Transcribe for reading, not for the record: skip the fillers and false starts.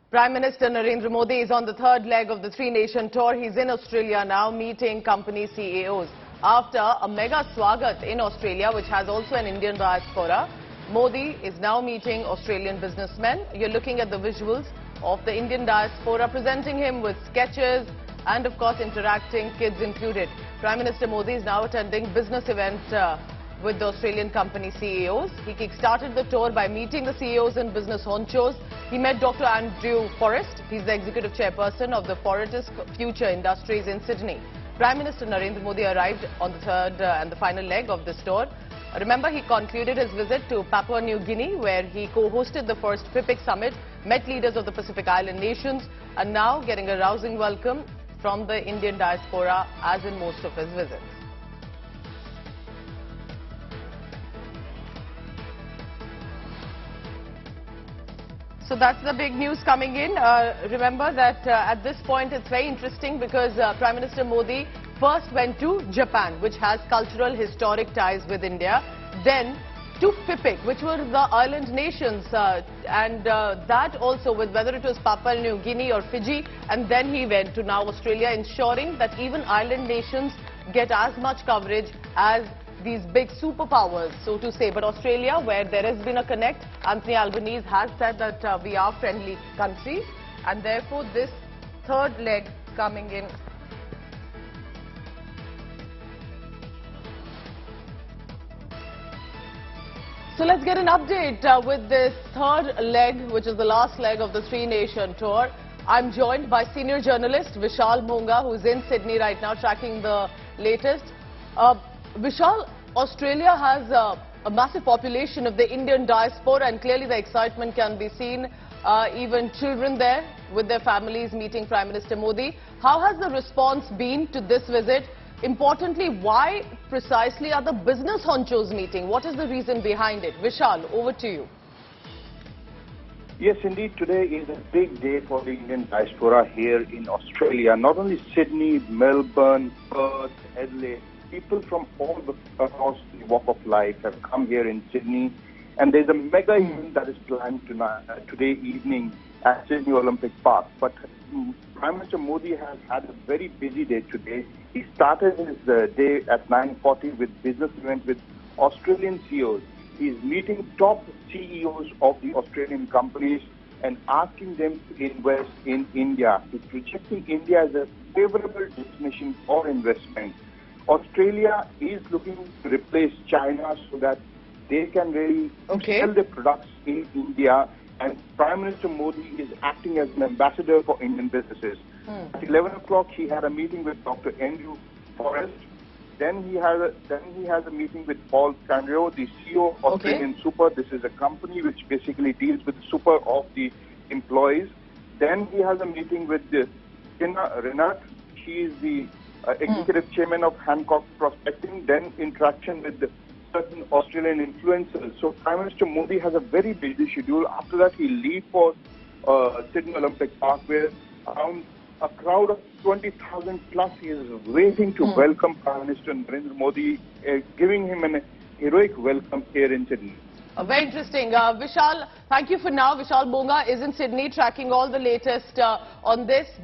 Prime Minister Narendra Modi is on the third leg of the three-nation tour. He's in Australia now, meeting company CEOs. After a mega swagat in Australia, which has also an Indian diaspora, Modi is now meeting Australian businessmen. You're looking at the visuals of the Indian diaspora presenting him with sketches and, of course, interacting, kids included. Prime Minister Modi is now attending business event with the Australian company CEOs. He kick-started the tour by meeting the CEOs and business honchos. He met Dr. Andrew Forrest. He's the executive chairperson of the Fortescue Future Industries in Sydney. Prime Minister Narendra Modi arrived on the third and the final leg of this tour. Remember, he concluded his visit to Papua New Guinea, where he co-hosted the first PIPIC summit, met leaders of the Pacific Island nations, and now getting a rousing welcome from the Indian diaspora, as in most of his visits. So that's the big news coming in. Remember that at this point it's very interesting because Prime Minister Modi first went to Japan, which has cultural historic ties with India, then to PIPIC, which were the island nations, and that also with whether it was Papua New Guinea or Fiji, and then he went to now Australia, ensuring that even island nations get as much coverage as these big superpowers, so to say. But Australia, where there has been a connect, Anthony Albanese has said that we are friendly countries, and therefore this third leg coming in. So let's get an update with this third leg, which is the last leg of the three-nation tour. I'm joined by senior journalist Vishal Monga, who's in Sydney right now tracking the latest. Vishal, Australia has a massive population of the Indian diaspora, and clearly the excitement can be seen. Even children there with their families meeting Prime Minister Modi. How has the response been to this visit? Importantly, why precisely are the business honchos meeting? What is the reason behind it? Vishal, over to you. Yes, indeed, today is a big day for the Indian diaspora here in Australia. Not only Sydney, Melbourne, Perth, Adelaide, people from all across the walk of life have come here in Sydney. And there's a mega event that is planned today evening at Sydney Olympic Park. But Prime Minister Modi has had a very busy day today. He started his day at 9:40 with business event with Australian CEOs. He's meeting top CEOs of the Australian companies and asking them to invest in India. He's projecting India as a favorable destination for investment. Australia is looking to replace China so that they can really sell their products in India, and Prime Minister Modi is acting as an ambassador for Indian businesses. At 11 o'clock, he had a meeting with Dr. Andrew Forrest. Then he has a meeting with Paul Canrio, the CEO of Australian Super. This is a company which basically deals with the super of the employees. Then he has a meeting with Tina Renat. She is the executive chairman of Hancock Prospecting. Then interaction with certain Australian influencers. So Prime Minister Modi has a very busy schedule. After that, he'll leave for Sydney Olympic Park, where around a crowd of 20,000 plus is waiting to welcome Prime Minister Narendra Modi, giving him an heroic welcome here in Sydney. Very interesting. Vishal, thank you for now. Vishal Monga is in Sydney tracking all the latest on this.